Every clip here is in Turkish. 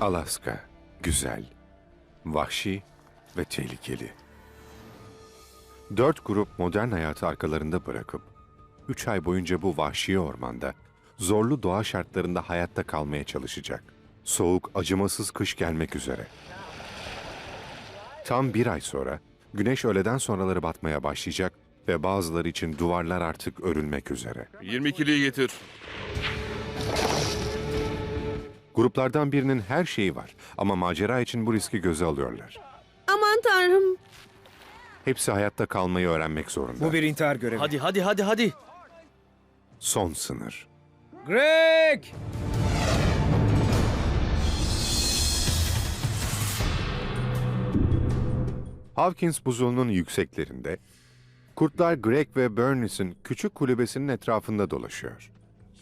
Alaska, güzel, vahşi ve tehlikeli. 4 grup modern hayatı arkalarında bırakıp 3 ay boyunca bu vahşi ormanda zorlu doğa şartlarında hayatta kalmaya çalışacak. Soğuk, acımasız kış gelmek üzere. Tam 1 ay sonra güneş öğleden sonraları batmaya başlayacak ve bazıları için duvarlar artık örülmek üzere. 22'liyi getir. Gruplardan birinin her şeyi var ama macera için bu riski göze alıyorlar. Aman tanrım. Hepsi hayatta kalmayı öğrenmek zorunda. Bu bir intihar görevi. Hadi. Son sınır. Greg! Hawkins buzulunun yükseklerinde, kurtlar Greg ve Bernice'in küçük kulübesinin etrafında dolaşıyor.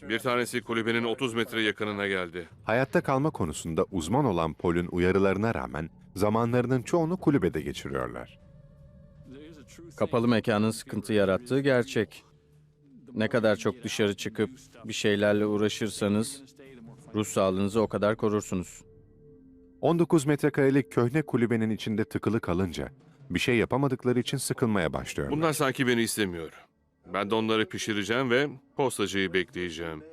Bir tanesi kulübenin 30 metre yakınına geldi. Hayatta kalma konusunda uzman olan Paul'ün uyarılarına rağmen zamanlarının çoğunu kulübede geçiriyorlar. Kapalı mekanın sıkıntı yarattığı gerçek. Ne kadar çok dışarı çıkıp bir şeylerle uğraşırsanız ruh sağlığınızı o kadar korursunuz. 19 metrekarelik köhne kulübenin içinde tıkılı kalınca bir şey yapamadıkları için sıkılmaya başlıyorlar. Bunlar sanki beni istemiyor. Ben de onları pişireceğim ve postacıyı bekleyeceğim.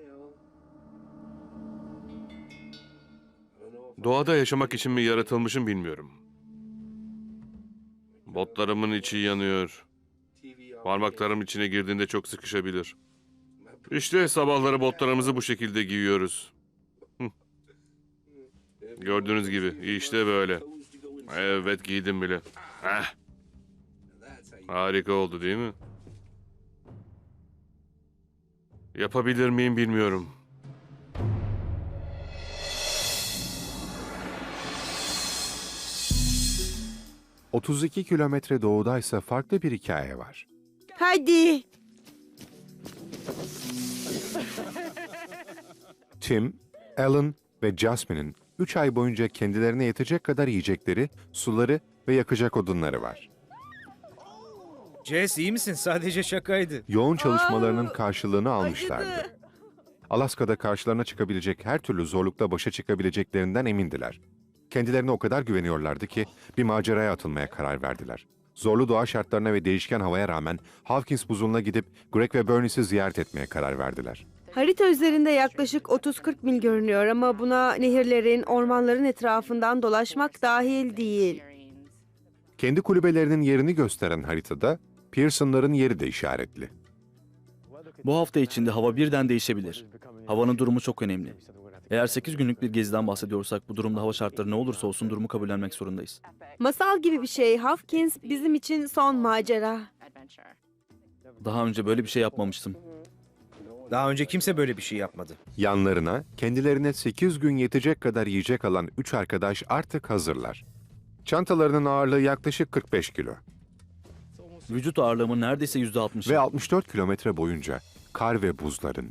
Doğada yaşamak için mi yaratılmışım bilmiyorum. Botlarımın içi yanıyor. Parmaklarım içine girdiğinde çok sıkışabilir. İşte sabahları botlarımızı bu şekilde giyiyoruz. Gördüğünüz gibi işte böyle. Evet, giydim bile. Heh. Harika oldu değil mi? Yapabilir miyim bilmiyorum. ...32 kilometre doğudaysa farklı bir hikaye var. Hadi. Tim, Alan ve Jasmine'in 3 ay boyunca kendilerine yetecek kadar yiyecekleri, suları ve yakacak odunları var. Jess iyi misin? Sadece şakaydı. Yoğun çalışmalarının karşılığını almışlardı. Acıdı. Alaska'da karşılarına çıkabilecek her türlü zorlukla başa çıkabileceklerinden emindiler. Kendilerine o kadar güveniyorlardı ki bir maceraya atılmaya karar verdiler. Zorlu doğa şartlarına ve değişken havaya rağmen Hawkins buzuluna gidip Greg ve Bernice'i ziyaret etmeye karar verdiler. Harita üzerinde yaklaşık 30-40 mil görünüyor ama buna nehirlerin, ormanların etrafından dolaşmak dahil değil. Kendi kulübelerinin yerini gösteren haritada Pearson'ların yeri de işaretli. Bu hafta içinde hava birden değişebilir. Havanın durumu çok önemli. Eğer 8 günlük bir geziden bahsediyorsak bu durumda hava şartları ne olursa olsun durumu kabullenmek zorundayız. Masal gibi bir şey. Hawkins bizim için son macera. Daha önce böyle bir şey yapmamıştım. Daha önce kimse böyle bir şey yapmadı. Yanlarına kendilerine 8 gün yetecek kadar yiyecek alan 3 arkadaş artık hazırlar. Çantalarının ağırlığı yaklaşık 45 kilo. Vücut ağırlığımın neredeyse %60'ı. Ve 64 kilometre boyunca kar ve buzların,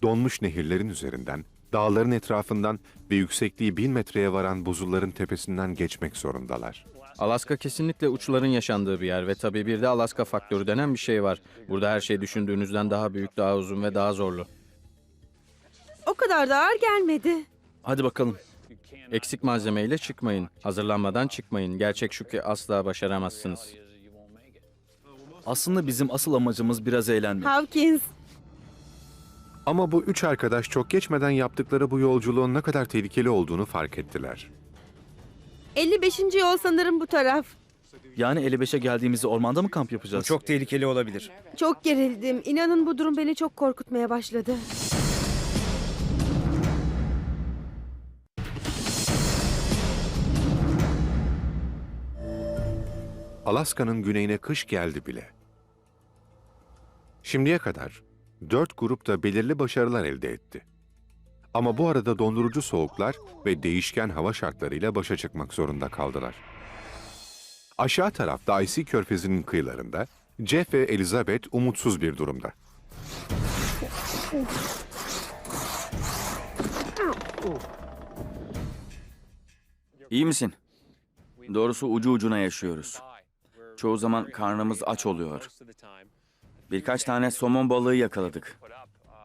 donmuş nehirlerin üzerinden, dağların etrafından ve yüksekliği 1000 metreye varan buzulların tepesinden geçmek zorundalar. Alaska kesinlikle uçların yaşandığı bir yer ve tabii bir de Alaska faktörü denen bir şey var. Burada her şey düşündüğünüzden daha büyük, daha uzun ve daha zorlu. O kadar da ağır gelmedi. Hadi bakalım. Eksik malzemeyle çıkmayın. Hazırlanmadan çıkmayın. Gerçek şu ki asla başaramazsınız. Aslında bizim asıl amacımız biraz eğlenmek. Hawkins. Ama bu 3 arkadaş çok geçmeden yaptıkları bu yolculuğun ne kadar tehlikeli olduğunu fark ettiler. 55. yol sanırım bu taraf. Yani 55'e geldiğimizde ormanda mı kamp Bu yapacağız? çok tehlikeli olabilir. Çok gerildim. İnanın bu durum beni çok korkutmaya başladı. Alaska'nın güneyine kış geldi bile. Şimdiye kadar 4 grup da belirli başarılar elde etti. Ama bu arada dondurucu soğuklar ve değişken hava şartlarıyla başa çıkmak zorunda kaldılar. Aşağı tarafta Icy Körfezi'nin kıyılarında Jeff ve Elizabeth umutsuz bir durumda. İyi misin? Doğrusu ucu ucuna yaşıyoruz. Çoğu zaman karnımız aç oluyor. Birkaç tane somon balığı yakaladık.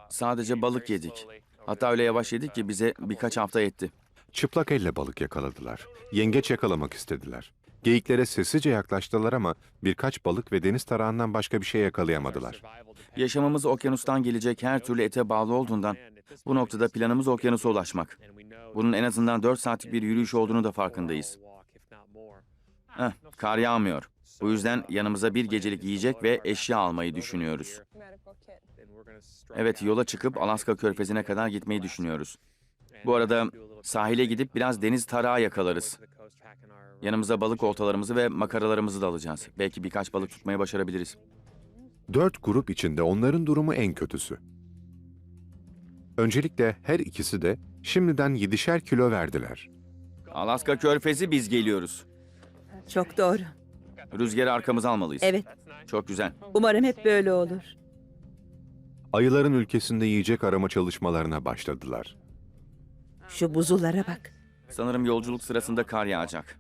Sadece balık yedik. Hatta öyle yavaş yedik ki bize birkaç hafta yetti. Çıplak elle balık yakaladılar. Yengeç yakalamak istediler. Geyiklere sessizce yaklaştılar ama birkaç balık ve deniz tarağından başka bir şey yakalayamadılar. Yaşamımız okyanustan gelecek her türlü ete bağlı olduğundan bu noktada planımız okyanusa ulaşmak. Bunun en azından 4 saatlik bir yürüyüş olduğunu da farkındayız. Kar yağmıyor. Bu yüzden yanımıza bir gecelik yiyecek ve eşya almayı düşünüyoruz. Evet, yola çıkıp Alaska Körfezi'ne kadar gitmeyi düşünüyoruz. Bu arada sahile gidip biraz deniz tarağı yakalarız. Yanımıza balık oltalarımızı ve makaralarımızı da alacağız. Belki birkaç balık tutmayı başarabiliriz. 4 grup içinde onların durumu en kötüsü. Öncelikle her ikisi de şimdiden 7'şer kilo verdiler. Alaska Körfezi, biz geliyoruz. Çok doğru. Rüzgarı arkamıza almalıyız. Evet, Çok güzel. umarım hep böyle olur. Ayıların ülkesinde yiyecek arama çalışmalarına başladılar. Şu buzullara bak. Sanırım yolculuk sırasında kar yağacak.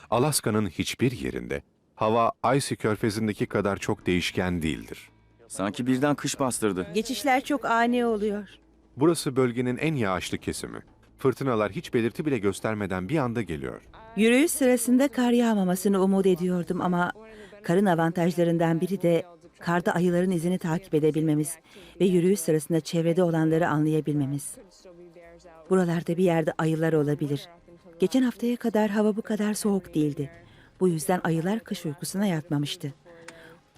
Alaska'nın hiçbir yerinde hava Icy Körfezi'ndeki kadar çok değişken değildir. Sanki birden kış bastırdı. Geçişler çok ani oluyor. Burası bölgenin en yağışlı kesimi. Fırtınalar hiç belirti bile göstermeden bir anda geliyor. Yürüyüş sırasında kar yağmamasını umut ediyordum ama karın avantajlarından biri de karda ayıların izini takip edebilmemiz ve yürüyüş sırasında çevrede olanları anlayabilmemiz. Buralarda bir yerde ayılar olabilir. Geçen haftaya kadar hava bu kadar soğuk değildi. Bu yüzden ayılar kış uykusuna yatmamıştı.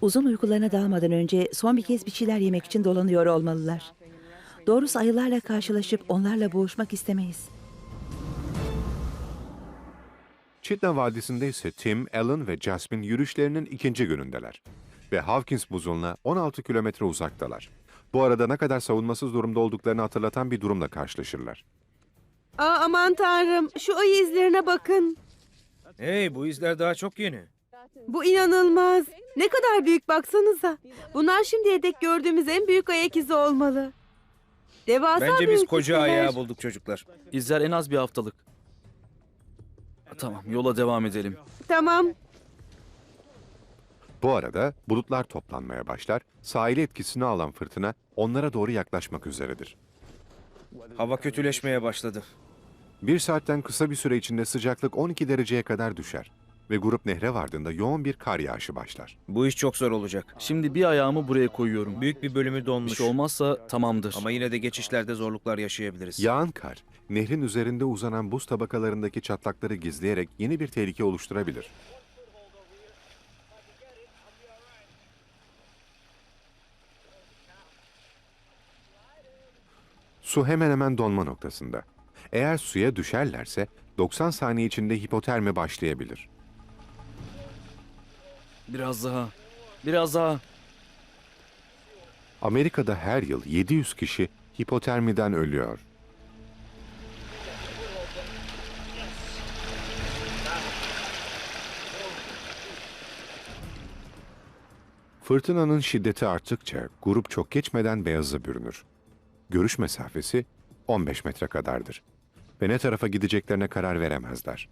Uzun uykularına dalmadan önce son bir kez bir şeyler yemek için dolanıyor olmalılar. Doğrusu ayılarla karşılaşıp onlarla boğuşmak istemeyiz. Chitna Vadisi'nde ise Tim, Alan ve Jasmine yürüyüşlerinin ikinci günündeler. Ve Hawkins buzuluna 16 kilometre uzaktalar. Bu arada ne kadar savunmasız durumda olduklarını hatırlatan bir durumla karşılaşırlar. Aman tanrım, şu ayı izlerine bakın. Hey, bu izler daha çok yeni. Bu inanılmaz. Ne kadar büyük baksanıza. Bunlar şimdiye dek gördüğümüz en büyük ayak izi olmalı. Devasa Bence biz büyük koca isimler. ayağı bulduk çocuklar. İzler en az bir haftalık. Tamam, yola devam edelim. Tamam. Bu arada bulutlar toplanmaya başlar, sahili etkisini alan fırtına onlara doğru yaklaşmak üzeredir. Hava kötüleşmeye başladı. Bir saatten kısa bir süre içinde sıcaklık 12 dereceye kadar düşer ve grup nehre vardığında yoğun bir kar yağışı başlar. Bu iş çok zor olacak. Şimdi bir ayağımı buraya koyuyorum. Büyük bir bölümü Bir donmuş. şey olmazsa tamamdır. Ama yine de geçişlerde zorluklar yaşayabiliriz. Yağan kar, nehrin üzerinde uzanan buz tabakalarındaki çatlakları gizleyerek yeni bir tehlike oluşturabilir. Su hemen hemen donma noktasında. Eğer suya düşerlerse 90 saniye içinde hipotermi başlayabilir. Biraz daha. Biraz daha. Amerika'da her yıl 700 kişi hipotermiden ölüyor. Fırtınanın şiddeti arttıkça grup çok geçmeden beyaza bürünür. Görüş mesafesi 15 metre kadardır ve ne tarafa gideceklerine karar veremezler.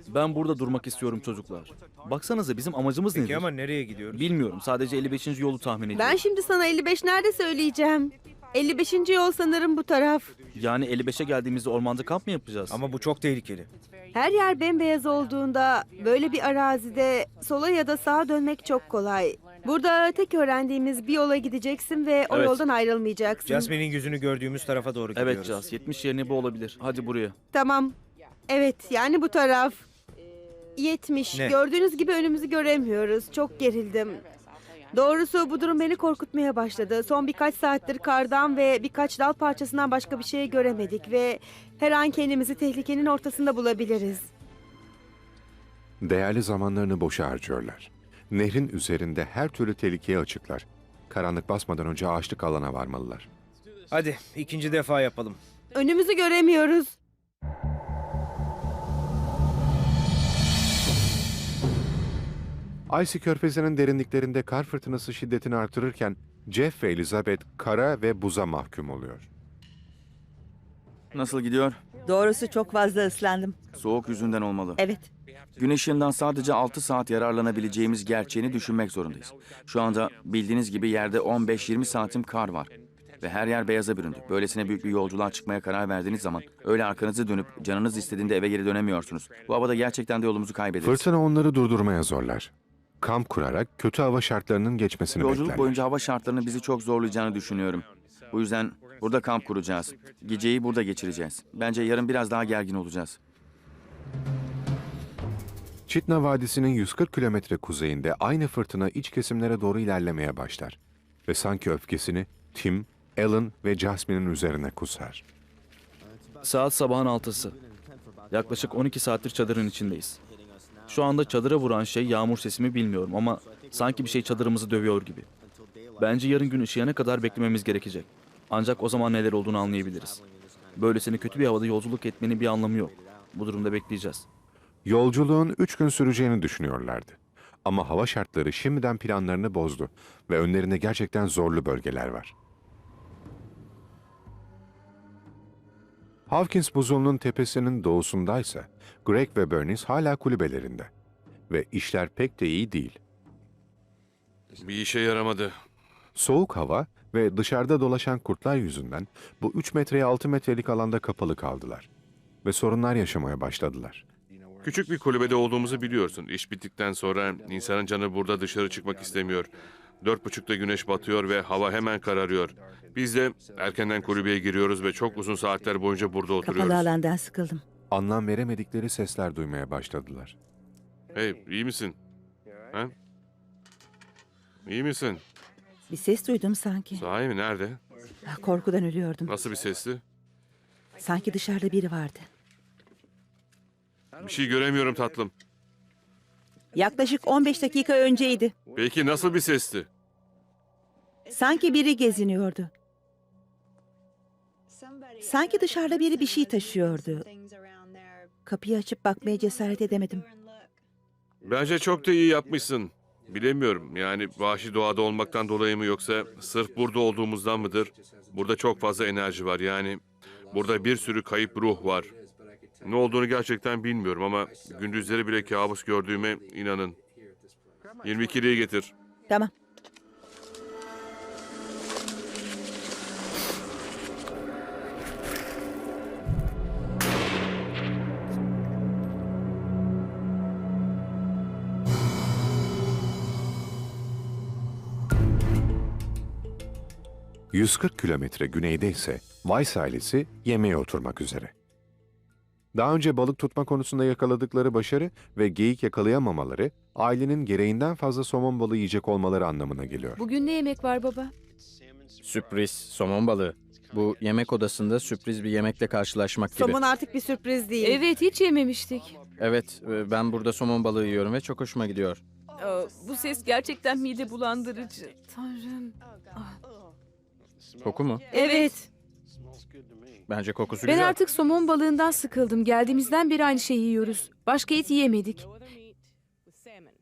Ben burada durmak istiyorum çocuklar. Baksanıza, bizim amacımız Peki nedir? ama nereye gidiyoruz? Bilmiyorum. Sadece 55. yolu tahmin ediyorum. Ben şimdi sana 55 nerede söyleyeceğim. 55. yol sanırım bu taraf. Yani 55'e geldiğimizde ormanda kamp mı yapacağız? Ama bu çok tehlikeli. Her yer bembeyaz olduğunda böyle bir arazide sola ya da sağa dönmek çok kolay. Burada tek öğrendiğimiz bir yola gideceksin ve o Evet. yoldan ayrılmayacaksın. Jasmine'in yüzünü gördüğümüz tarafa doğru gidiyoruz. Evet Caz. 70 yerine bu olabilir. Hadi buraya. Tamam. Evet, yani bu taraf. 70. Ne? Gördüğünüz gibi önümüzü göremiyoruz. Çok gerildim. Doğrusu bu durum beni korkutmaya başladı. Son birkaç saattir kardan ve birkaç dal parçasından başka bir şey göremedik ve her an kendimizi tehlikenin ortasında bulabiliriz. Değerli zamanlarını boşa harcıyorlar. Nehrin üzerinde her türlü tehlikeye açıklar. Karanlık basmadan önce ağaçlık alana varmalılar. Hadi ikinci defa yapalım. Önümüzü göremiyoruz. Icy Körfezi'nin derinliklerinde kar fırtınası şiddetini artırırken Jeff ve Elizabeth kara ve buza mahkum oluyor. Nasıl gidiyor? Doğrusu çok fazla ıslandım. Soğuk yüzünden olmalı. Evet, Gün ışığından sadece 6 saat yararlanabileceğimiz gerçeğini düşünmek zorundayız. Şu anda bildiğiniz gibi yerde 15-20 santim kar var. ve her yer beyaza büründü. Böylesine büyük bir yolculuğa çıkmaya karar verdiğiniz zaman öyle arkanızı dönüp canınız istediğinde eve geri dönemiyorsunuz. Bu havada gerçekten de yolumuzu kaybederiz. Fırtına onları durdurmaya zorlar. Kamp kurarak kötü hava şartlarının geçmesini Yolculuk beklerler. boyunca hava şartlarının bizi çok zorlayacağını düşünüyorum. Bu yüzden burada kamp kuracağız. Geceyi burada geçireceğiz. Bence yarın biraz daha gergin olacağız. Chitna Vadisi'nin 140 kilometre kuzeyinde aynı fırtına iç kesimlere doğru ilerlemeye başlar. Ve sanki öfkesini Tim, Alan ve Jasmine'in üzerine kusar. Saat sabahın 6'sı. Yaklaşık 12 saattir çadırın içindeyiz. Şu anda çadıra vuran şey yağmur sesi mi bilmiyorum ama sanki bir şey çadırımızı dövüyor gibi. Bence yarın gün ışıyana kadar beklememiz gerekecek. Ancak o zaman neler olduğunu anlayabiliriz. Böylesine kötü bir havada yolculuk etmenin bir anlamı yok. Bu durumda bekleyeceğiz. Yolculuğun 3 gün süreceğini düşünüyorlardı. Ama hava şartları şimdiden planlarını bozdu ve önlerinde gerçekten zorlu bölgeler var. Hawkins buzulunun tepesinin doğusundaysa Greg ve Bernice hala kulübelerinde. Ve işler pek de iyi değil. Bir işe yaramadı. Soğuk hava ve dışarıda dolaşan kurtlar yüzünden bu 3 metreye 6 metrelik alanda kapalı kaldılar. Ve sorunlar yaşamaya başladılar. Küçük bir kulübede olduğumuzu biliyorsun. İş bittikten sonra insanın canı burada dışarı çıkmak istemiyor. 4.30'da güneş batıyor ve hava hemen kararıyor. Biz de erkenden kulübeye giriyoruz ve çok uzun saatler boyunca burada oturuyoruz. Kapalı alandan sıkıldım. Anlam veremedikleri sesler duymaya başladılar. Hey, iyi misin? Ha? İyi misin? Bir ses duydum sanki. Sahi mi? Nerede? Korkudan ölüyordum. Nasıl bir sesti? Sanki dışarıda biri vardı. Bir şey göremiyorum tatlım. Yaklaşık 15 dakika önceydi. Peki nasıl bir sesti? Sanki biri geziniyordu. Sanki dışarıda biri bir şey taşıyordu. Kapıyı açıp bakmaya cesaret edemedim. Bence çok da iyi yapmışsın. Bilemiyorum, yani vahşi doğada olmaktan dolayı mı yoksa sırf burada olduğumuzdan mıdır? Burada çok fazla enerji var, yani burada bir sürü kayıp ruh var. Ne olduğunu gerçekten bilmiyorum ama gündüzleri bile kabus gördüğüme inanın. 22'liyi getir. Tamam. ...140 kilometre güneyde ise Weiss ailesi yemeğe oturmak üzere. Daha önce balık tutma konusunda yakaladıkları başarı ve geyik yakalayamamaları... ...ailenin gereğinden fazla somon balığı yiyecek olmaları anlamına geliyor. Bugün ne yemek var baba? Sürpriz, somon balığı. Bu yemek odasında sürpriz bir yemekle karşılaşmak gibi. Somon artık bir sürpriz değil. Evet, hiç yememiştik. Evet, ben burada somon balığı yiyorum ve çok hoşuma gidiyor. Bu ses gerçekten mide bulandırıcı. Tanrım. Koku mu? Evet. Bence kokusu Ben güzel. artık somon balığından sıkıldım. Geldiğimizden beri aynı şeyi yiyoruz. Başka et yiyemedik.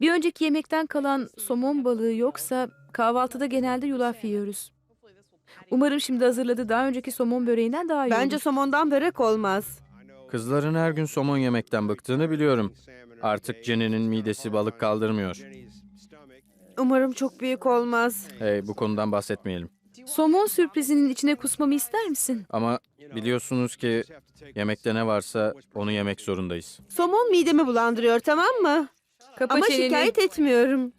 Bir önceki yemekten kalan somon balığı yoksa kahvaltıda genelde yulaf yiyoruz. Umarım şimdi hazırladığı daha önceki somon böreğinden daha iyi Bence olur. somondan börek olmaz. Kızların her gün somon yemekten bıktığını biliyorum. Artık Jenny'nin midesi balık kaldırmıyor. Umarım çok büyük olmaz. Hey, bu konudan bahsetmeyelim. Somon sürprizinin içine kusmamı ister misin? Ama biliyorsunuz ki yemekte ne varsa onu yemek zorundayız. Somon midemi bulandırıyor, tamam mı? Kapa Ama çeneni. şikayet etmiyorum.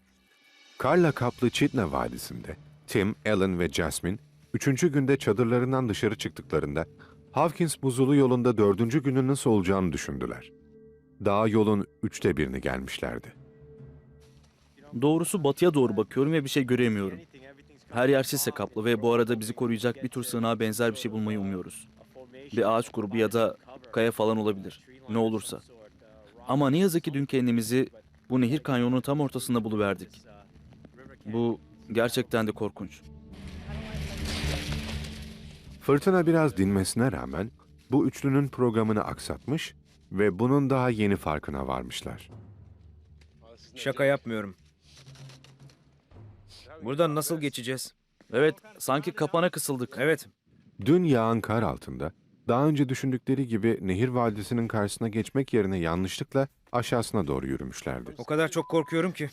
Karla kaplı Chitna Vadisi'nde Tim, Alan ve Jasmine 3. günde çadırlarından dışarı çıktıklarında Hawkins buzulu yolunda 4. günün nasıl olacağını düşündüler. Daha yolun 1/3'ünü gelmişlerdi. Doğrusu batıya doğru bakıyorum ve bir şey göremiyorum. Her yer sisle kaplı ve bu arada bizi koruyacak bir tür sığınağa benzer bir şey bulmayı umuyoruz. Bir ağaç grubu ya da kaya falan olabilir. Ne olursa. Ama ne yazık ki dün kendimizi bu nehir kanyonunun tam ortasında buluverdik. Bu gerçekten de korkunç. Fırtına biraz dinmesine rağmen bu üçlünün programını aksatmış ve bunun daha yeni farkına varmışlar. Şaka yapmıyorum. Buradan nasıl geçeceğiz? Evet, sanki kapana kısıldık. Evet. Dün yağan kar altında daha önce düşündükleri gibi nehir vadisinin karşısına geçmek yerine yanlışlıkla aşağısına doğru yürümüşlerdi. O kadar çok korkuyorum ki.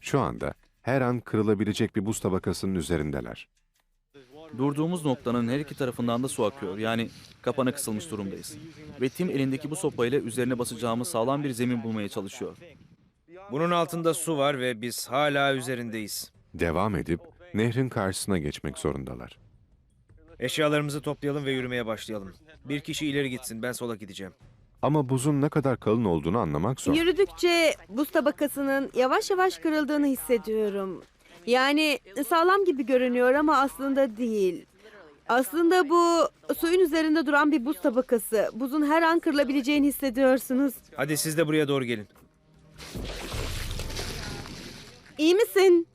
Şu anda her an kırılabilecek bir buz tabakasının üzerindeler. Durduğumuz noktanın her iki tarafından da su akıyor. Yani kapana kısılmış durumdayız. Ve Tim elindeki bu sopayla üzerine basacağımız sağlam bir zemin bulmaya çalışıyor. Bunun altında su var ve biz hala üzerindeyiz. Devam edip nehrin karşısına geçmek zorundalar. Eşyalarımızı toplayalım ve yürümeye başlayalım. Bir kişi ileri gitsin, ben sola gideceğim. Ama buzun ne kadar kalın olduğunu anlamak zor. Yürüdükçe buz tabakasının yavaş yavaş kırıldığını hissediyorum. Yani sağlam gibi görünüyor ama aslında değil. Aslında bu suyun üzerinde duran bir buz tabakası. Buzun her an kırılabileceğini hissediyorsunuz. Hadi siz de buraya doğru gelin. İyi misin?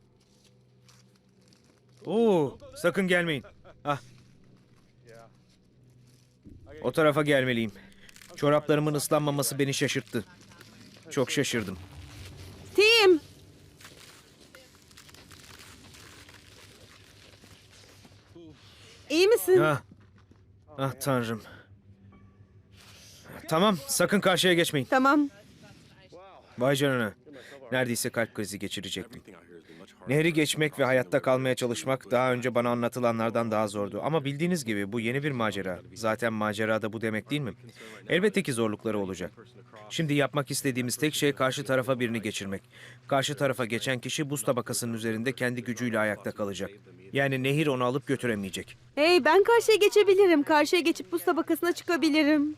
Oo, sakın gelmeyin. Ah. O tarafa gelmeliyim. Çoraplarımın ıslanmaması beni şaşırttı. Çok şaşırdım. Tim! İyi misin? Ah. Ah tanrım. Tamam, sakın karşıya geçmeyin. Tamam. Vay canına. Neredeyse kalp krizi geçirecektim. Nehri geçmek ve hayatta kalmaya çalışmak daha önce bana anlatılanlardan daha zordu. Ama bildiğiniz gibi bu yeni bir macera. Zaten macera da bu demek değil mi? Elbette ki zorlukları olacak. Şimdi yapmak istediğimiz tek şey karşı tarafa birini geçirmek. Karşı tarafa geçen kişi buz tabakasının üzerinde kendi gücüyle ayakta kalacak. Yani nehir onu alıp götüremeyecek. Hey, ben karşıya geçebilirim. Karşıya geçip buz tabakasına çıkabilirim.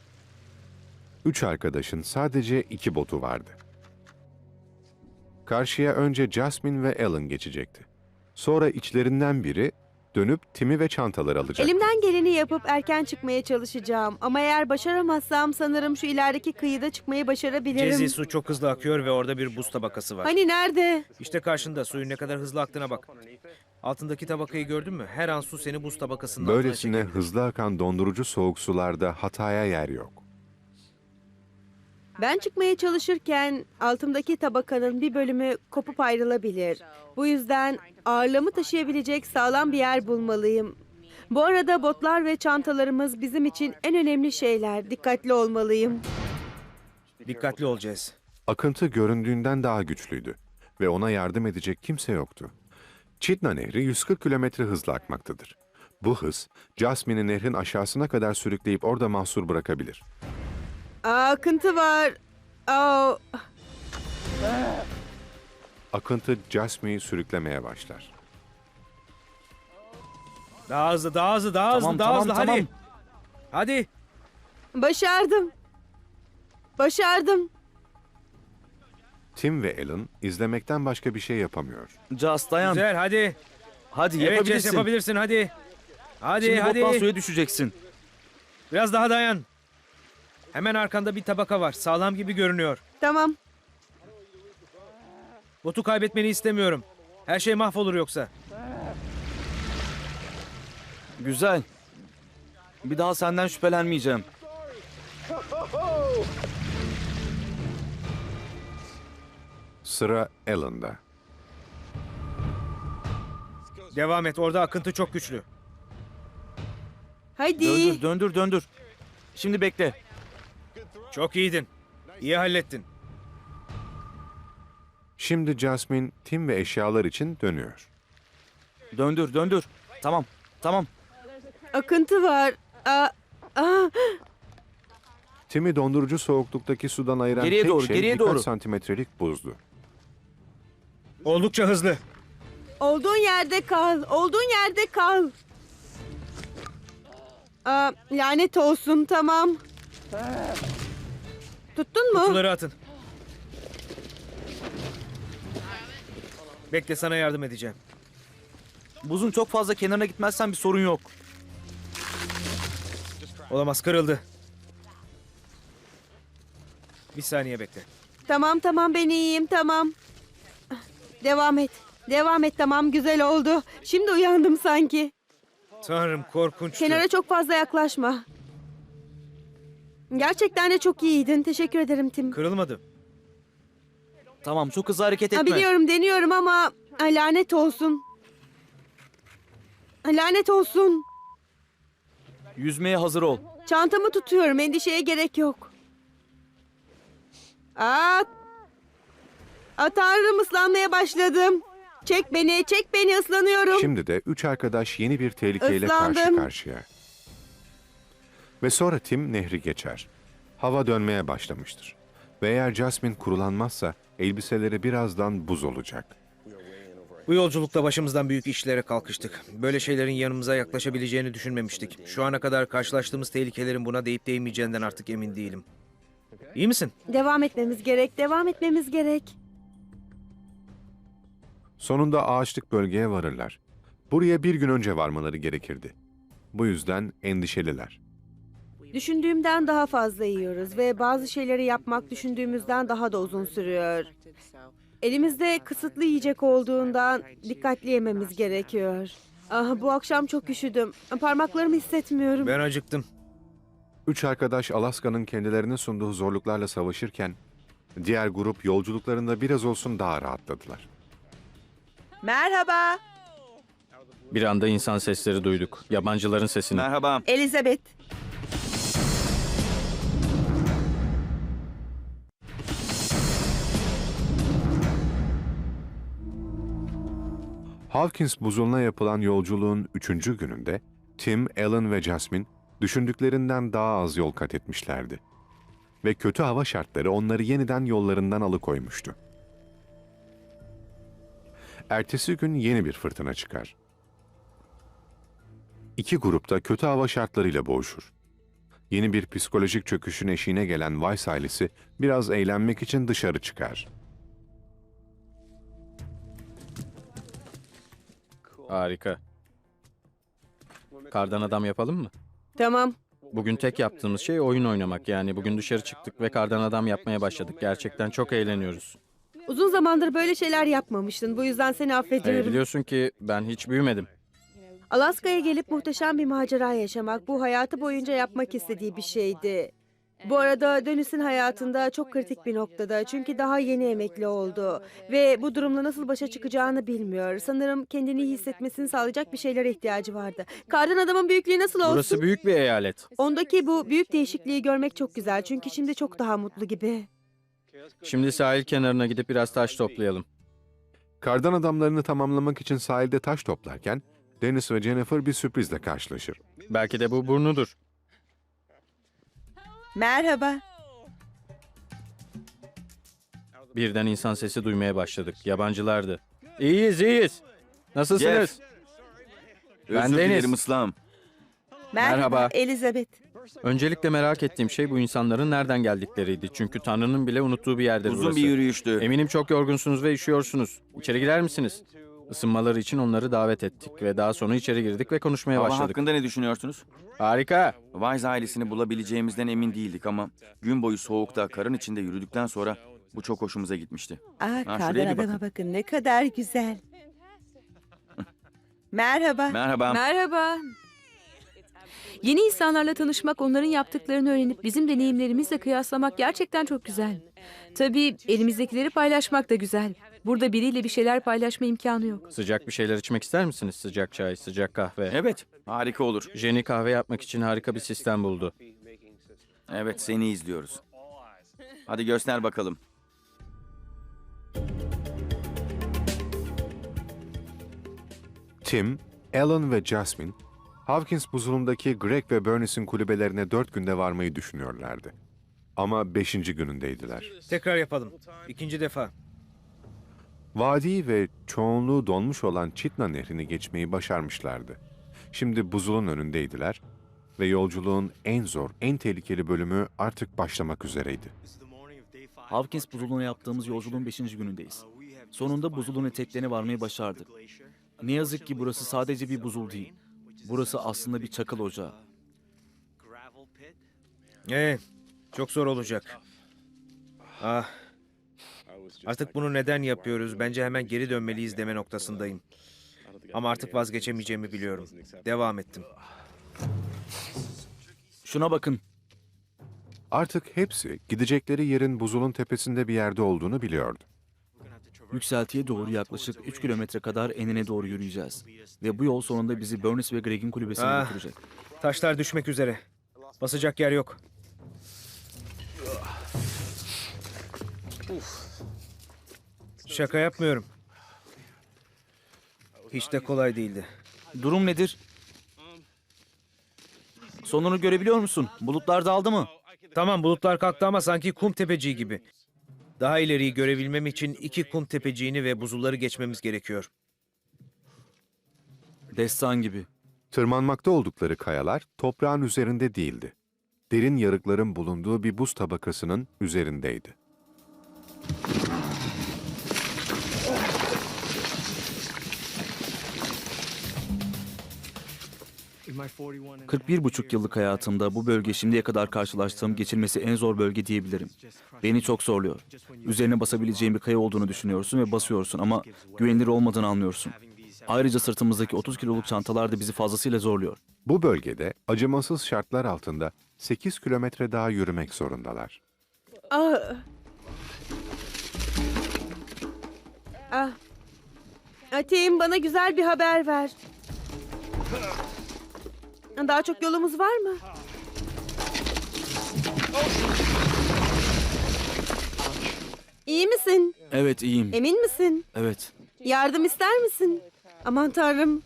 3 arkadaşın sadece 2 botu vardı. Karşıya önce Jasmine ve Alan geçecekti. Sonra içlerinden biri dönüp Tim'i ve çantaları alacaktı. Elimden geleni yapıp erken çıkmaya çalışacağım. Ama eğer başaramazsam sanırım şu ilerideki kıyıda çıkmayı başarabilirim. Cezi, su çok hızlı akıyor ve orada bir buz tabakası var. Hani nerede? İşte karşında, suyun ne kadar hızlı aktığına bak. Altındaki tabakayı gördün mü? Her an su seni buz tabakasının altına Böylesine çekebilir. hızlı akan dondurucu soğuk sularda hataya yer yok. Ben çıkmaya çalışırken altımdaki tabakanın bir bölümü kopup ayrılabilir. Bu yüzden ağırlığımı taşıyabilecek sağlam bir yer bulmalıyım. Bu arada botlar ve çantalarımız bizim için en önemli şeyler. Dikkatli olmalıyım. Dikkatli olacağız. Akıntı göründüğünden daha güçlüydü ve ona yardım edecek kimse yoktu. Chitna Nehri 140 kilometre hızla akmaktadır. Bu hız, Jasmine'i nehrin aşağısına kadar sürükleyip orada mahsur bırakabilir. Akıntı var. Aa, Akıntı Jasmine'i sürüklemeye başlar. Daha hızlı, daha hızlı, daha Tamam, hızlı, daha tamam, hızlı. tamam. Hadi. Hadi. başardım. Başardım. Tim ve Alan izlemekten başka bir şey yapamıyor. Jas dayan. Güzel, hadi. Hadi Evet, Jess, yapabilirsin. yapabilirsin, hadi. Hadi, Şimdi hadi. bottan suya düşeceksin. Biraz daha dayan. Hemen arkanda bir tabaka var. Sağlam gibi görünüyor. Tamam. Botu kaybetmeni istemiyorum. Her şey mahvolur yoksa. Güzel. Bir daha senden şüphelenmeyeceğim. Sıra Alan'da. Devam et. Orada akıntı çok güçlü. Hadi. Döndür, döndür, döndür. Şimdi bekle. Çok iyiydin. İyi hallettin. Şimdi Jasmine, Tim ve eşyalar için dönüyor. Döndür, döndür. Tamam, tamam. Akıntı var. Aa, Tim'i dondurucu soğukluktaki sudan ayıran Geriye tek doğru, şey geriye birkaç doğru. santimetrelik buzdu. Oldukça hızlı. olduğun yerde kal. Olduğun yerde kal. Lanet olsun, tamam. Tuttun mu? Kutuları atın. Bekle, sana yardım edeceğim. Buzun çok fazla kenarına gitmezsen bir sorun yok. Olamaz, kırıldı. Bir saniye bekle. Tamam tamam, ben iyiyim, tamam. Devam et. Devam et, tamam, güzel oldu. Şimdi uyandım sanki. Tanrım, korkunçtu. Kenara çok fazla yaklaşma. Gerçekten de çok iyiydin. Teşekkür ederim Tim. Kırılmadı. Tamam, çok hızlı hareket etme. Biliyorum, deniyorum ama lanet olsun. Lanet olsun. Yüzmeye hazır ol. Çantamı tutuyorum. Endişeye gerek yok. Tanrım, ıslanmaya başladım. Çek beni ıslanıyorum. Şimdi de üç arkadaş yeni bir tehlikeyle karşı Islandım. karşıya. Ve sonra Tim nehri geçer. Hava dönmeye başlamıştır. Ve eğer Jasmine kurulanmazsa elbiseleri birazdan buz olacak. Bu yolculukta başımızdan büyük işlere kalkıştık. Böyle şeylerin yanımıza yaklaşabileceğini düşünmemiştik. Şu ana kadar karşılaştığımız tehlikelerin buna değip değmeyeceğinden artık emin değilim. İyi misin? Devam etmemiz gerek. Sonunda ağaçlık bölgeye varırlar. Buraya bir gün önce varmaları gerekirdi. Bu yüzden endişeliler. Düşündüğümden daha fazla yiyoruz ve bazı şeyleri yapmak düşündüğümüzden daha da uzun sürüyor. Elimizde kısıtlı yiyecek olduğundan dikkatli yememiz gerekiyor. Bu akşam çok üşüdüm. Parmaklarımı hissetmiyorum. Ben acıktım. Üç arkadaş Alaska'nın kendilerine sunduğu zorluklarla savaşırken, diğer grup yolculuklarında biraz olsun daha rahatladılar. Merhaba, Bir anda insan sesleri duyduk. Yabancıların sesini. Merhaba. Elizabeth. Hawkins buzuluna yapılan yolculuğun 3. gününde Tim, Alan ve Jasmine düşündüklerinden daha az yol kat etmişlerdi. Ve kötü hava şartları onları yeniden yollarından alıkoymuştu. Ertesi gün yeni bir fırtına çıkar. İki grup da kötü hava şartlarıyla boğuşur. Yeni bir psikolojik çöküşün eşiğine gelen Weiss ailesi biraz eğlenmek için dışarı çıkar. Harika. Kardan adam yapalım mı? Tamam. Bugün tek yaptığımız şey oyun oynamak. Yani bugün dışarı çıktık ve kardan adam yapmaya başladık. Gerçekten çok eğleniyoruz. Uzun zamandır böyle şeyler yapmamıştın. Bu yüzden seni affediyorum. Biliyorsun ki ben hiç büyümedim. Alaska'ya gelip muhteşem bir macera yaşamak bu hayatı boyunca yapmak istediği bir şeydi. Bu arada Dennis'in hayatında çok kritik bir noktada çünkü daha yeni emekli oldu ve bu durumla nasıl başa çıkacağını bilmiyor. Sanırım kendini iyi hissetmesini sağlayacak bir şeylere ihtiyacı vardı. Kardan adamın büyüklüğü nasıl olsun? Burası büyük bir eyalet. Ondaki bu büyük değişikliği görmek çok güzel çünkü şimdi çok daha mutlu gibi. Şimdi sahil kenarına gidip biraz taş toplayalım. Kardan adamlarını tamamlamak için sahilde taş toplarken Dennis ve Jennifer bir sürprizle karşılaşır. Belki de bu burnudur. Merhaba. Birden insan sesi duymaya başladık. Yabancılardı. İyiyiz. Nasılsınız? Jeff. Ben Özür Deniz. dilerim ıslahım. Merhaba. Elizabeth. Öncelikle merak ettiğim şey bu insanların nereden geldikleriydi. Çünkü Tanrı'nın bile unuttuğu bir yerdir Uzun burası. bir yürüyüştü. Eminim çok yorgunsunuz ve üşüyorsunuz. İçeri girer misiniz? Isınmaları için onları davet ettik ve daha sonra içeri girdik ve konuşmaya Hava başladık. hakkında ne düşünüyorsunuz? Harika. Wise ailesini bulabileceğimizden emin değildik ama gün boyu soğukta, karın içinde yürüdükten sonra bu çok hoşumuza gitmişti. Aa, şuraya kardan bir adama bakın. bakın ne kadar güzel. Merhaba. Merhaba. Merhaba. Yeni insanlarla tanışmak, onların yaptıklarını öğrenip bizim deneyimlerimizle kıyaslamak gerçekten çok güzel. Tabii elimizdekileri paylaşmak da güzel. Burada biriyle bir şeyler paylaşma imkanı yok. Sıcak bir şeyler içmek ister misiniz? Sıcak çay, sıcak kahve. Evet, harika olur. Jenny kahve yapmak için harika bir sistem buldu. Evet, seni izliyoruz. Hadi göster bakalım. Tim, Alan ve Jasmine, Hawkins buzulundaki Greg ve Bernice'in kulübelerine 4 günde varmayı düşünüyorlardı. Ama 5. günündeydiler. Tekrar yapalım. İkinci defa. Vadi ve çoğunluğu donmuş olan Chitna Nehri'ni geçmeyi başarmışlardı. Şimdi buzulun önündeydiler ve yolculuğun en zor, en tehlikeli bölümü artık başlamak üzereydi. Hawkins buzuluna yaptığımız yolculuğun 5. günündeyiz. Sonunda buzulun eteklerine varmayı başardık. Ne yazık ki burası sadece bir buzul değil. Burası aslında bir çakıl ocağı. Çok zor olacak. Artık bunu neden yapıyoruz? Bence hemen geri dönmeliyiz deme noktasındayım. Ama artık vazgeçemeyeceğimi biliyorum. Devam ettim. Şuna bakın. Artık hepsi gidecekleri yerin buzulun tepesinde bir yerde olduğunu biliyordu. Yükseltiye doğru yaklaşık 3 kilometre kadar enine doğru yürüyeceğiz. Ve bu yol sonunda bizi Bernice ve Greg'in kulübesine götürecek. Taşlar düşmek üzere. Basacak yer yok. Şaka yapmıyorum. Hiç de kolay değildi. Durum nedir? Sonunu görebiliyor musun? Bulutlar dağıldı mı? Tamam, bulutlar kalktı ama sanki kum tepeciği gibi. Daha ileriyi görebilmem için 2 kum tepeciğini ve buzulları geçmemiz gerekiyor. Destan gibi. Tırmanmakta oldukları kayalar toprağın üzerinde değildi. Derin yarıkların bulunduğu bir buz tabakasının üzerindeydi. " 41,5 yıllık hayatımda bu bölge şimdiye kadar karşılaştığım geçilmesi en zor bölge diyebilirim. Beni çok zorluyor. Üzerine basabileceğin bir kaya olduğunu düşünüyorsun ve basıyorsun ama güvenilir olmadığını anlıyorsun. Ayrıca sırtımızdaki 30 kiloluk çantalar da bizi fazlasıyla zorluyor. Bu bölgede acımasız şartlar altında 8 kilometre daha yürümek zorundalar. Ah. Ah. Ateğim, bana güzel bir haber ver. Daha çok yolumuz var mı? İyi misin? Evet, iyiyim. Emin misin? Evet. Yardım ister misin? Aman Tanrım.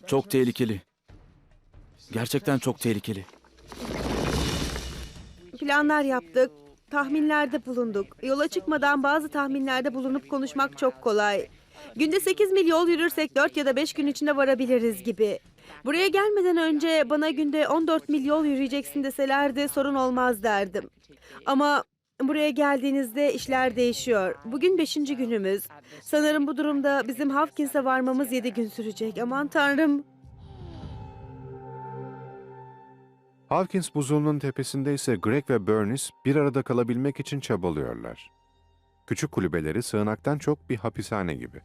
Çok tehlikeli. Gerçekten çok tehlikeli. Planlar yaptık. Tahminlerde bulunduk. Yola çıkmadan bazı tahminlerde bulunup konuşmak çok kolay. Günde 8 mil yol yürürsek 4 ya da 5 gün içinde varabiliriz gibi. Buraya gelmeden önce bana günde 14 mil yol yürüyeceksin deselerdi sorun olmaz derdim. Ama buraya geldiğinizde işler değişiyor. Bugün 5. günümüz. Sanırım bu durumda bizim Hawkins'e varmamız 7 gün sürecek. Aman Tanrım. Hawkins buzulunun tepesinde ise Greg ve Bernice bir arada kalabilmek için çabalıyorlar. Küçük kulübeleri sığınaktan çok bir hapishane gibi.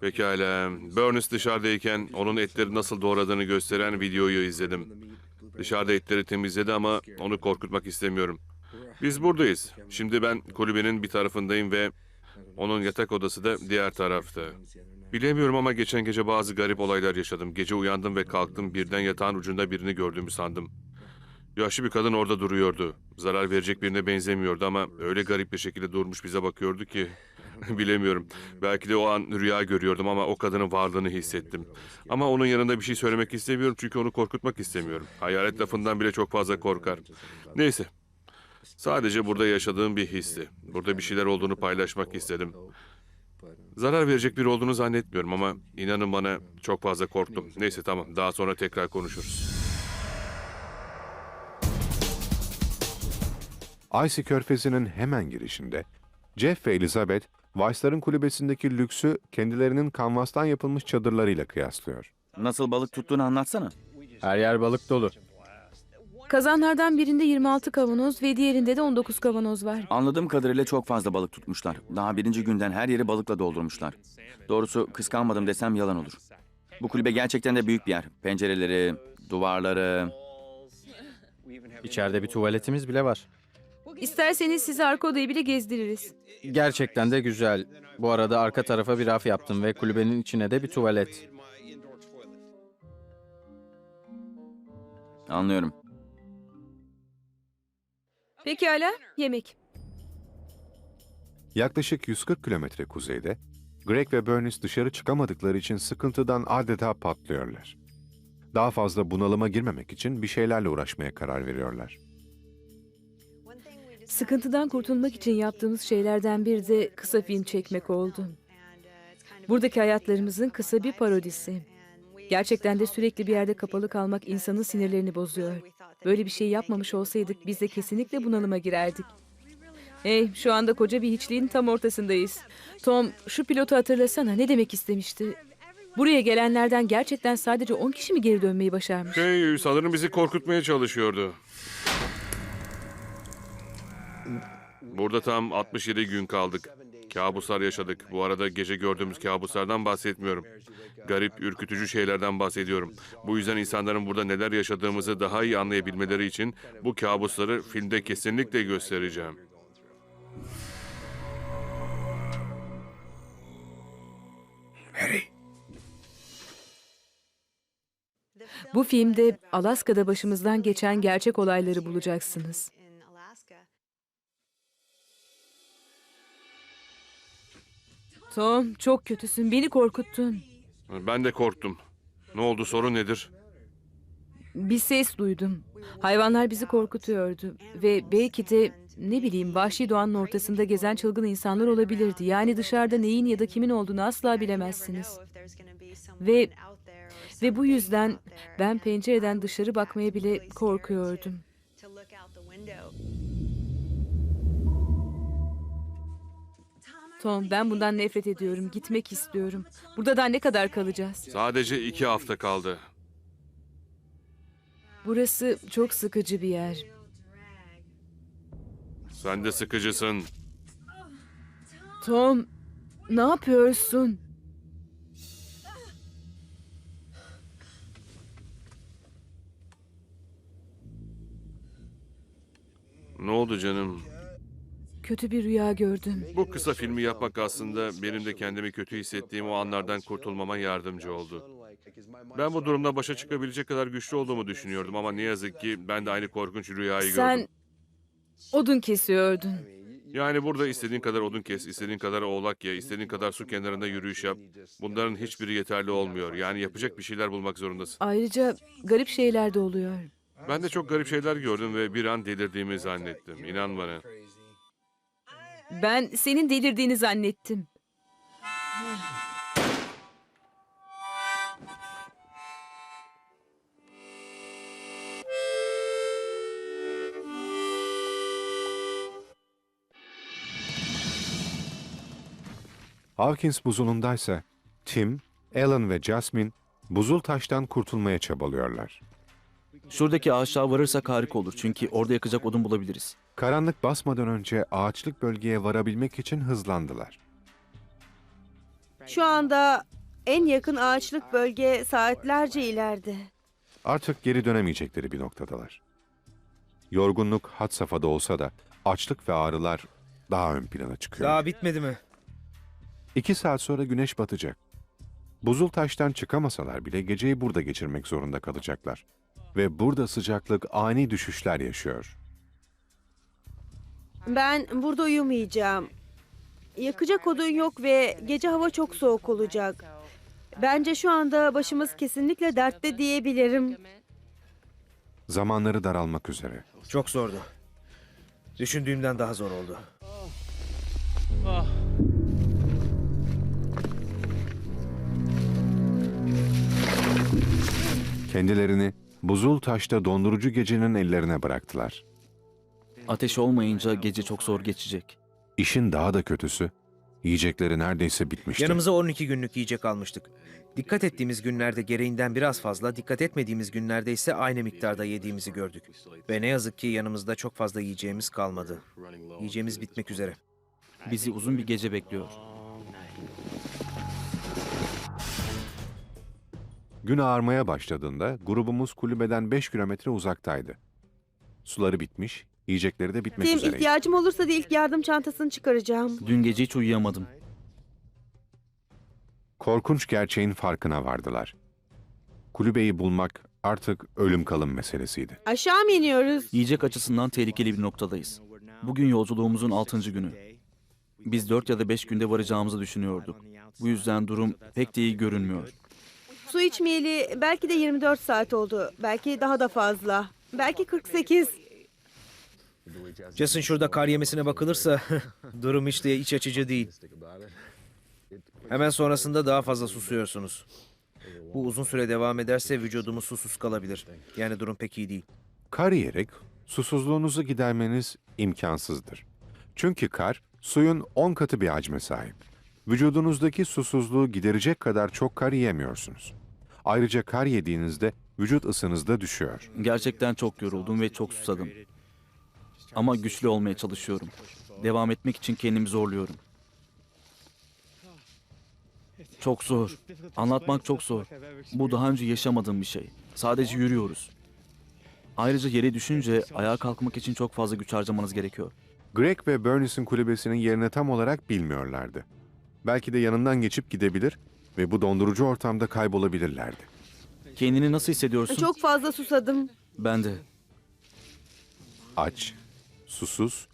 Pekala. Bernice dışarıdayken onun etleri nasıl doğradığını gösteren videoyu izledim. Dışarıda etleri temizledi ama onu korkutmak istemiyorum. Biz buradayız. Şimdi ben kulübenin bir tarafındayım ve onun yatak odası da diğer tarafta. Bilemiyorum ama geçen gece bazı garip olaylar yaşadım. Gece uyandım ve kalktım, birden yatağın ucunda birini gördüğümü sandım. Yaşlı bir kadın orada duruyordu. Zarar verecek birine benzemiyordu ama öyle garip bir şekilde durmuş bize bakıyordu ki... Bilemiyorum. Belki de o an rüya görüyordum ama o kadının varlığını hissettim. Ama onun yanında bir şey söylemek istemiyorum çünkü onu korkutmak istemiyorum. Hayalet lafından bile çok fazla korkar. Neyse. Sadece burada yaşadığım bir histi. Burada bir şeyler olduğunu paylaşmak istedim. Zarar verecek biri olduğunu zannetmiyorum ama inanın bana çok fazla korktum. Neyse tamam, daha sonra tekrar konuşuruz. Icy Körfezi'nin hemen girişinde Jeff ve Elizabeth, Weiss'ların kulübesindeki lüksü kendilerinin kanvastan yapılmış çadırlarıyla kıyaslıyor. Nasıl balık tuttuğunu anlatsana. Her yer balık dolu. Kazanlardan birinde 26 kavanoz ve diğerinde de 19 kavanoz var. Anladığım kadarıyla çok fazla balık tutmuşlar. Daha 1. günden her yeri balıkla doldurmuşlar. Doğrusu kıskanmadım desem yalan olur. Bu kulübe gerçekten de büyük bir yer. Pencereleri, duvarları... İçeride bir tuvaletimiz bile var. İsterseniz sizi arka odayı bile gezdiririz. Gerçekten de güzel. Bu arada arka tarafa bir raf yaptım ve kulübenin içine de bir tuvalet. Anlıyorum. Pekala, yemek. Yaklaşık 140 kilometre kuzeyde, Greg ve Bernice dışarı çıkamadıkları için sıkıntıdan adeta patlıyorlar. Daha fazla bunalıma girmemek için bir şeylerle uğraşmaya karar veriyorlar. Sıkıntıdan kurtulmak için yaptığımız şeylerden biri de kısa film çekmek oldu. Buradaki hayatlarımızın kısa bir parodisi. Gerçekten de sürekli bir yerde kapalı kalmak insanın sinirlerini bozuyor. Böyle bir şey yapmamış olsaydık biz de kesinlikle bunalıma girerdik. Hey, şu anda koca bir hiçliğin tam ortasındayız. Tom, şu pilotu hatırlasana, ne demek istemişti? Buraya gelenlerden gerçekten sadece 10 kişi mi geri dönmeyi başarmış? Sanırım bizi korkutmaya çalışıyordu. Burada tam 67 gün kaldık. Kabuslar yaşadık. Bu arada gece gördüğümüz kabuslardan bahsetmiyorum. Garip, ürkütücü şeylerden bahsediyorum. Bu yüzden insanların burada neler yaşadığımızı daha iyi anlayabilmeleri için bu kabusları filmde kesinlikle göstereceğim. Bu filmde Alaska'da başımızdan geçen gerçek olayları bulacaksınız. Tom, çok kötüsün. Beni korkuttun. Ben de korktum. Ne oldu, sorun nedir? Bir ses duydum. Hayvanlar bizi korkutuyordu. Ve belki de ne bileyim vahşi doğanın ortasında gezen çılgın insanlar olabilirdi. Yani dışarıda neyin ya da kimin olduğunu asla bilemezsiniz. Ve bu yüzden ben pencereden dışarı bakmaya bile korkuyordum. Tom, ben bundan nefret ediyorum. Gitmek istiyorum. Burada daha ne kadar kalacağız? Sadece 2 hafta kaldı. Burası çok sıkıcı bir yer. Sen de sıkıcısın. Tom, ne yapıyorsun? Ne oldu canım? Kötü bir rüya gördüm. Bu kısa filmi yapmak aslında benim de kendimi kötü hissettiğim o anlardan kurtulmama yardımcı oldu. Ben bu durumda başa çıkabilecek kadar güçlü olduğumu düşünüyordum ama ne yazık ki ben de aynı korkunç rüyayı Sen gördüm. odun kesiyordun. Yani burada istediğin kadar odun kes, istediğin kadar oğlak ye, istediğin kadar su kenarında yürüyüş yap. Bunların hiçbiri yeterli olmuyor. Yani yapacak bir şeyler bulmak zorundasın. Ayrıca garip şeyler de oluyor. Ben de çok garip şeyler gördüm ve bir an delirdiğimi zannettim. İnan bana. Ben senin delirdiğini zannettim. Hawkins buzulundaysa Tim, Alan ve Jasmine buzul taştan kurtulmaya çabalıyorlar. Şuradaki ağaçlığa varırsak harika olur çünkü orada yakacak odun bulabiliriz. Karanlık basmadan önce ağaçlık bölgeye varabilmek için hızlandılar. Şu anda en yakın ağaçlık bölge saatlerce ileride. Artık geri dönemeyecekleri bir noktadalar. Yorgunluk had safhada olsa da açlık ve ağrılar daha ön plana çıkıyor. Daha bitmedi mi? 2 saat sonra güneş batacak. Buzul taştan çıkamasalar bile geceyi burada geçirmek zorunda kalacaklar. Ve burada sıcaklık ani düşüşler yaşıyor. Ben burada uyumayacağım. Yakacak odun yok ve gece hava çok soğuk olacak. Bence şu anda başımız kesinlikle dertte diyebilirim. Zamanları daralmak üzere. Çok zordu. Düşündüğümden daha zor oldu. Kendilerini buzul taşta dondurucu gecenin ellerine bıraktılar. Ateş olmayınca gece çok zor geçecek. İşin daha da kötüsü, yiyecekleri neredeyse bitmişti. Yanımıza 12 günlük yiyecek almıştık. Dikkat ettiğimiz günlerde gereğinden biraz fazla, dikkat etmediğimiz günlerde ise aynı miktarda yediğimizi gördük. Ve ne yazık ki yanımızda çok fazla yiyeceğimiz kalmadı. Yiyeceğimiz bitmek üzere. Bizi uzun bir gece bekliyor. Gün ağarmaya başladığında grubumuz kulübeden 5 kilometre uzaktaydı. Suları bitmiş, yiyecekleri de bitmek Tim, üzereydi. ihtiyacım olursa da ilk yardım çantasını çıkaracağım. Dün gece hiç uyuyamadım. Korkunç gerçeğin farkına vardılar. Kulübeyi bulmak artık ölüm kalım meselesiydi. Aşağı mı iniyoruz? Yiyecek açısından tehlikeli bir noktadayız. Bugün yolculuğumuzun 6. günü. Biz 4 ya da 5 günde varacağımızı düşünüyorduk. Bu yüzden durum pek de iyi görünmüyor. Su içmeyeli belki de 24 saat oldu. Belki daha da fazla. Belki 48. Jason şurada kar yemesine bakılırsa durum hiç de iç açıcı değil. Hemen sonrasında daha fazla susuyorsunuz. Bu uzun süre devam ederse vücudumuz susuz kalabilir. Yani durum pek iyi değil. Kar yiyerek susuzluğunuzu gidermeniz imkansızdır. Çünkü kar suyun 10 katı bir hacme sahip. Vücudunuzdaki susuzluğu giderecek kadar çok kar yiyemiyorsunuz. Ayrıca kar yediğinizde vücut ısınız da düşüyor. Gerçekten çok yoruldum ve çok susadım. Ama güçlü olmaya çalışıyorum. Devam etmek için kendimi zorluyorum. Çok zor. Anlatmak çok zor. Bu daha önce yaşamadığım bir şey. Sadece yürüyoruz. Ayrıca yere düşünce ayağa kalkmak için çok fazla güç harcamanız gerekiyor. Greg ve Bernice'in kulübesinin yerini tam olarak bilmiyorlardı. Belki de yanından geçip gidebilir ve bu dondurucu ortamda kaybolabilirlerdi. Kendini nasıl hissediyorsun? Çok fazla susadım. Ben de. Aç, susuz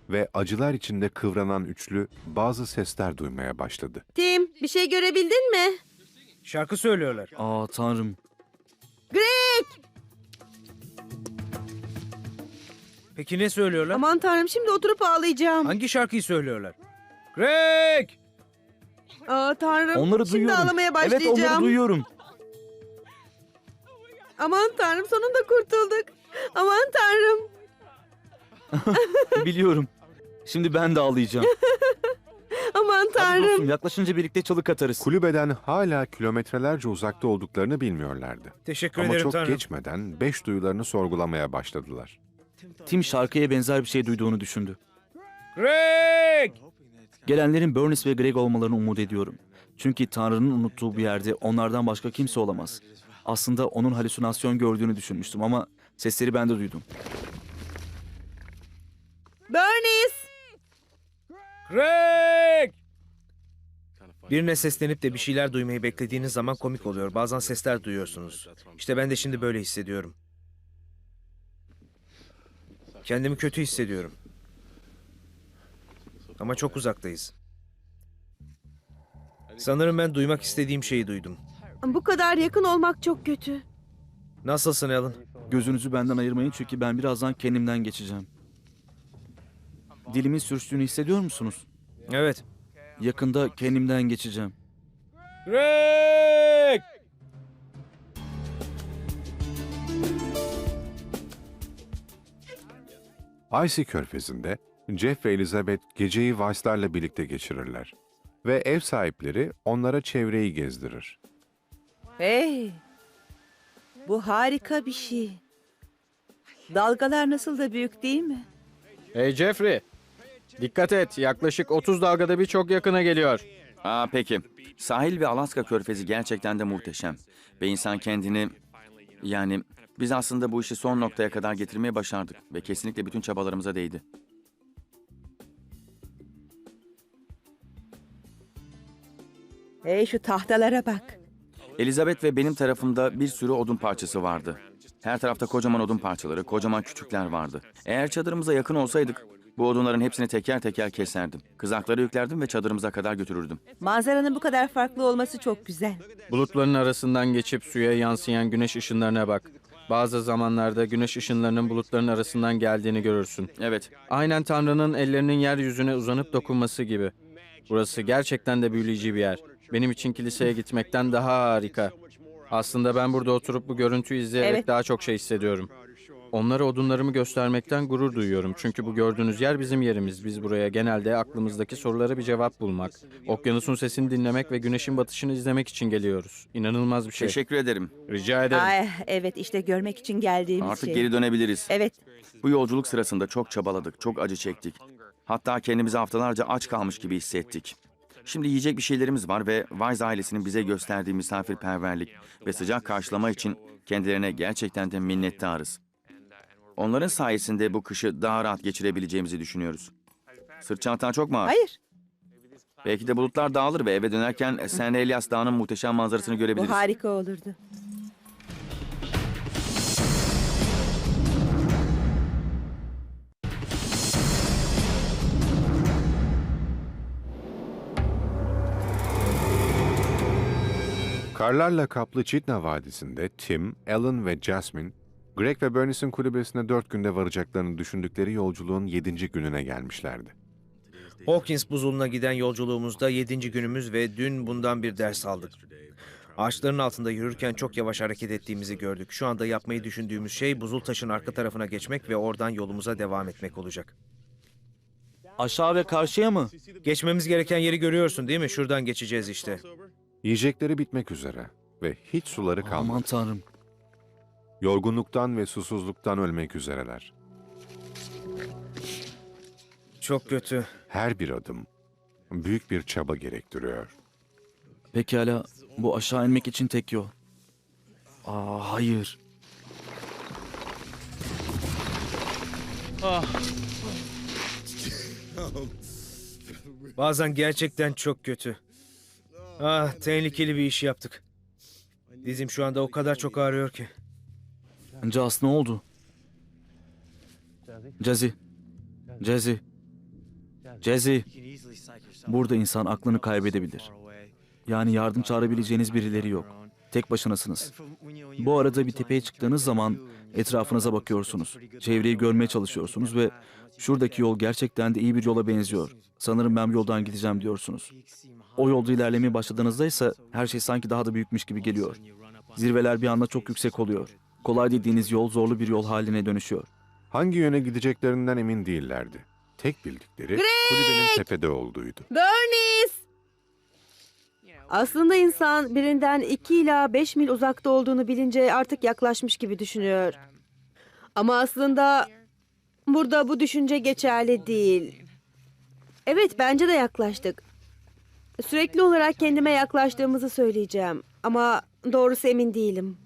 ve acılar içinde kıvranan üçlü bazı sesler duymaya başladı. Tim, bir şey görebildin mi? Şarkı söylüyorlar. Aa tanrım. Peki ne söylüyorlar? Aman tanrım, şimdi oturup ağlayacağım. Hangi şarkıyı söylüyorlar? Greg! Aa tanrım, Onları şimdi duyuyorum. ağlamaya Evet başlayacağım. onları duyuyorum. Aman tanrım, sonunda kurtulduk. Aman tanrım. Biliyorum. Şimdi ben de ağlayacağım. Aman Hadi tanrım. dostum yaklaşınca birlikte çalık atarız. Kulübeden hala kilometrelerce uzakta olduklarını bilmiyorlardı. Teşekkür Ama ederim çok Tanrım. geçmeden beş duyularını sorgulamaya başladılar. Tim şarkıya benzer bir şey duyduğunu düşündü. Greg! Gelenlerin Bernice ve Greg olmalarını umut ediyorum. Çünkü Tanrı'nın unuttuğu bir yerde onlardan başka kimse olamaz. Aslında onun halüsinasyon gördüğünü düşünmüştüm ama sesleri ben de duydum. Bernice. Greg! Birine seslenip de bir şeyler duymayı beklediğiniz zaman komik oluyor. Bazen sesler duyuyorsunuz. İşte ben de şimdi böyle hissediyorum. Kendimi kötü hissediyorum. Ama çok uzaktayız. Sanırım ben duymak istediğim şeyi duydum. Bu kadar yakın olmak çok kötü. Nasılsın Alan? Gözünüzü benden ayırmayın çünkü ben birazdan kendimden geçeceğim. Dilimin sürçtüğünü hissediyor musunuz? Evet. Yakında kendimden geçeceğim. Greg! Icy Körfezi'nde Jeff ve Elizabeth geceyi Weiss'larla birlikte geçirirler. Ve ev sahipleri onlara çevreyi gezdirir. Hey! Bu harika bir şey. Dalgalar nasıl da büyük değil mi? Hey Jeffrey, dikkat et. Yaklaşık 30 dalgada bir çok yakına geliyor. Aa peki. Sahil ve Alaska Körfezi gerçekten de muhteşem. Ve insan kendini... Yani biz aslında bu işi son noktaya kadar getirmeye başardık. Ve kesinlikle bütün çabalarımıza değdi. Hey şu tahtalara bak. Elizabeth ve benim tarafımda bir sürü odun parçası vardı. Her tarafta kocaman odun parçaları, kocaman küçükler vardı. Eğer çadırımıza yakın olsaydık, bu odunların hepsini teker teker keserdim. Kızakları yüklerdim ve çadırımıza kadar götürürdüm. Manzaranın bu kadar farklı olması çok güzel. Bulutların arasından geçip suya yansıyan güneş ışınlarına bak. Bazı zamanlarda güneş ışınlarının bulutların arasından geldiğini görürsün. Evet, Aynen Tanrı'nın ellerinin yeryüzüne uzanıp dokunması gibi. Burası gerçekten de büyüleyici bir yer. Benim için kiliseye gitmekten daha harika. Aslında ben burada oturup bu görüntüyü izleyerek Evet. daha çok şey hissediyorum. Onlara odunlarımı göstermekten gurur duyuyorum. Çünkü bu gördüğünüz yer bizim yerimiz. Biz buraya genelde aklımızdaki sorulara bir cevap bulmak, okyanusun sesini dinlemek ve güneşin batışını izlemek için geliyoruz. İnanılmaz bir şey. teşekkür ederim. Rica ederim. Ay, evet işte görmek için geldiğimiz Artık şey. geri dönebiliriz. Evet. Bu yolculuk sırasında çok çabaladık, çok acı çektik. Hatta kendimizi haftalarca aç kalmış gibi hissettik. Şimdi yiyecek bir şeylerimiz var ve Weiss ailesinin bize gösterdiği misafirperverlik ve sıcak karşılama için kendilerine gerçekten de minnettarız. Onların sayesinde bu kışı daha rahat geçirebileceğimizi düşünüyoruz. Sırt çantan çok mu ağır? Hayır. Belki de bulutlar dağılır ve eve dönerken San Elias Dağı'nın muhteşem manzarasını Bu görebiliriz. harika olurdu. Karlarla kaplı Chitna Vadisi'nde Tim, Alan ve Jasmine, Greg ve Bernice'in kulübesine 4 günde varacaklarını düşündükleri yolculuğun 7. gününe gelmişlerdi. Hawkins buzuluna giden yolculuğumuzda 7. günümüz ve dün bundan bir ders aldık. Ağaçların altında yürürken çok yavaş hareket ettiğimizi gördük. Şu anda yapmayı düşündüğümüz şey buzul taşın arka tarafına geçmek ve oradan yolumuza devam etmek olacak. Aşağı ve karşıya mı? Geçmemiz gereken yeri görüyorsun değil mi? Şuradan geçeceğiz işte. Yiyecekleri bitmek üzere ve hiç suları Aman kalmadı. tanrım. Yorgunluktan ve susuzluktan ölmek üzereler. Çok kötü. Her bir adım büyük bir çaba gerektiriyor. Pekala bu aşağı inmek için tek yol. Hayır. Bazen gerçekten çok kötü. Tehlikeli bir iş yaptık. Dizim şu anda o kadar çok ağrıyor ki. Jas ne oldu? Jazzy. Jazzy. Jesse, burada insan aklını kaybedebilir. Yani yardım çağırabileceğiniz birileri yok. Tek başınasınız. Bu arada bir tepeye çıktığınız zaman etrafınıza bakıyorsunuz. Çevreyi görmeye çalışıyorsunuz ve şuradaki yol gerçekten de iyi bir yola benziyor. Sanırım ben bu yoldan gideceğim diyorsunuz. O yolda ilerlemeye başladığınızda ise her şey sanki daha da büyükmüş gibi geliyor. Zirveler bir anda çok yüksek oluyor. Kolay dediğiniz yol zorlu bir yol haline dönüşüyor. Hangi yöne gideceklerinden emin değillerdi. Tek bildikleri kulübenin tepede olduğuydu. Bernice! Aslında insan birinden 2 ila 5 mil uzakta olduğunu bilince artık yaklaşmış gibi düşünüyor. Ama aslında burada bu düşünce geçerli değil. Evet, bence de yaklaştık. Sürekli olarak kendime yaklaştığımızı söyleyeceğim. Ama doğrusu emin değilim.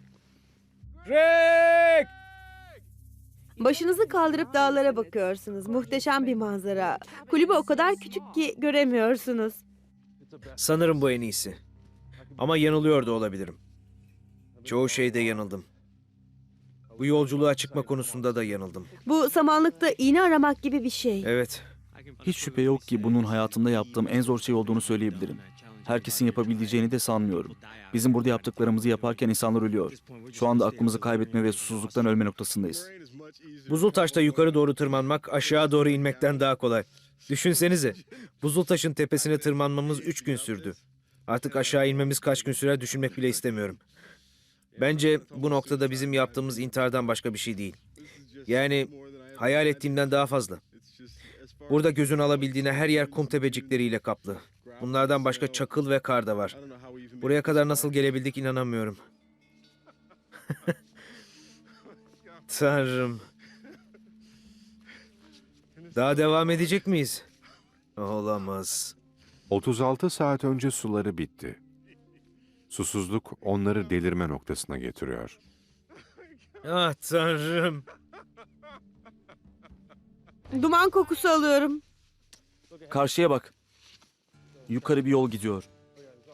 Rick! Başınızı kaldırıp dağlara bakıyorsunuz. Muhteşem bir manzara. Kulübe o kadar küçük ki göremiyorsunuz. Sanırım bu en iyisi. Ama yanılıyor da olabilirim. Çoğu şeyde yanıldım. Bu yolculuğa çıkma konusunda da yanıldım. Bu samanlıkta iğne aramak gibi bir şey. Evet, Hiç şüphe yok ki bunun hayatımda yaptığım en zor şey olduğunu söyleyebilirim. Herkesin yapabileceğini de sanmıyorum. Bizim burada yaptıklarımızı yaparken insanlar ölüyor. Şu anda aklımızı kaybetme ve susuzluktan ölme noktasındayız. buzul taşta yukarı doğru tırmanmak aşağı doğru inmekten daha kolay. Düşünsenize, buzul taşın tepesine tırmanmamız 3 gün sürdü. Artık aşağı inmemiz kaç gün sürer düşünmek bile istemiyorum. Bence bu noktada bizim yaptığımız intihardan başka bir şey değil. Yani hayal ettiğimden daha fazla. Burada gözün alabildiğine her yer kum tepecikleriyle kaplı. Bunlardan başka çakıl ve kar da var. Buraya kadar nasıl gelebildik inanamıyorum. Tanrım. Daha devam edecek miyiz? Olamaz. 36 saat önce suları bitti. Susuzluk onları delirme noktasına getiriyor. Ah Tanrım. Duman kokusu alıyorum. Karşıya bak. Yukarı bir yol gidiyor.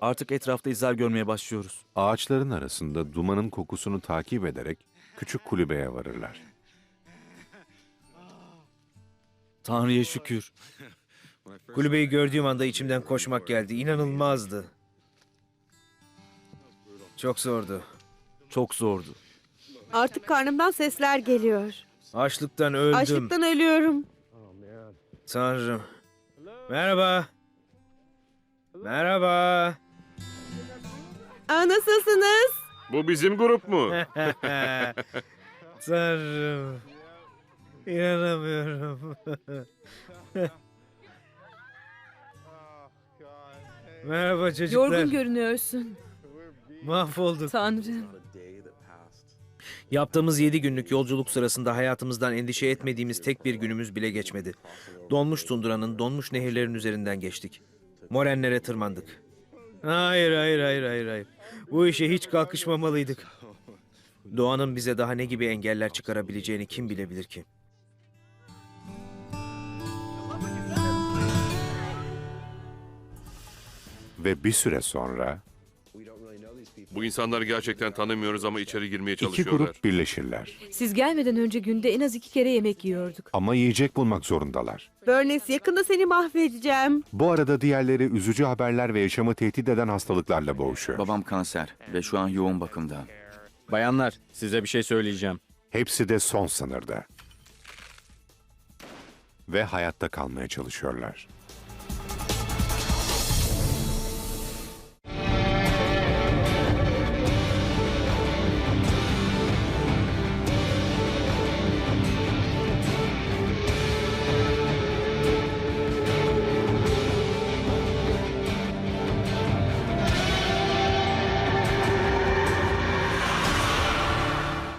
Artık etrafta izler görmeye başlıyoruz. Ağaçların arasında dumanın kokusunu takip ederek küçük kulübeye varırlar. Tanrı'ya şükür. Kulübeyi gördüğüm anda içimden koşmak geldi. İnanılmazdı. Çok zordu. Çok zordu. Artık karnımdan sesler geliyor. Açlıktan öldüm. Açlıktan ölüyorum. Tanrım. Merhaba. Merhaba. Nasılsınız? Bu bizim grup mu? Tanrım. İnanamıyorum. Merhaba çocuklar. Yorgun görünüyorsun. Mahvolduk. Tanrım. Yaptığımız 7 günlük yolculuk sırasında hayatımızdan endişe etmediğimiz tek bir günümüz bile geçmedi. Donmuş tunduranın, donmuş nehirlerin üzerinden geçtik. Morenlere tırmandık. Hayır. Bu işe hiç kalkışmamalıydık. Doğanın bize daha ne gibi engeller çıkarabileceğini kim bilebilir ki? Ve bir süre sonra Bu insanları gerçekten tanımıyoruz ama içeri girmeye iki çalışıyorlar. grup birleşirler. Siz gelmeden önce günde en az 2 kere yemek yiyorduk. Ama yiyecek bulmak zorundalar. Bernice, yakında seni mahvedeceğim. Bu arada diğerleri üzücü haberler ve yaşamı tehdit eden hastalıklarla boğuşuyor. Babam kanser ve şu an yoğun bakımda. Bayanlar, size bir şey söyleyeceğim. Hepsi de son sınırda. Ve hayatta kalmaya çalışıyorlar.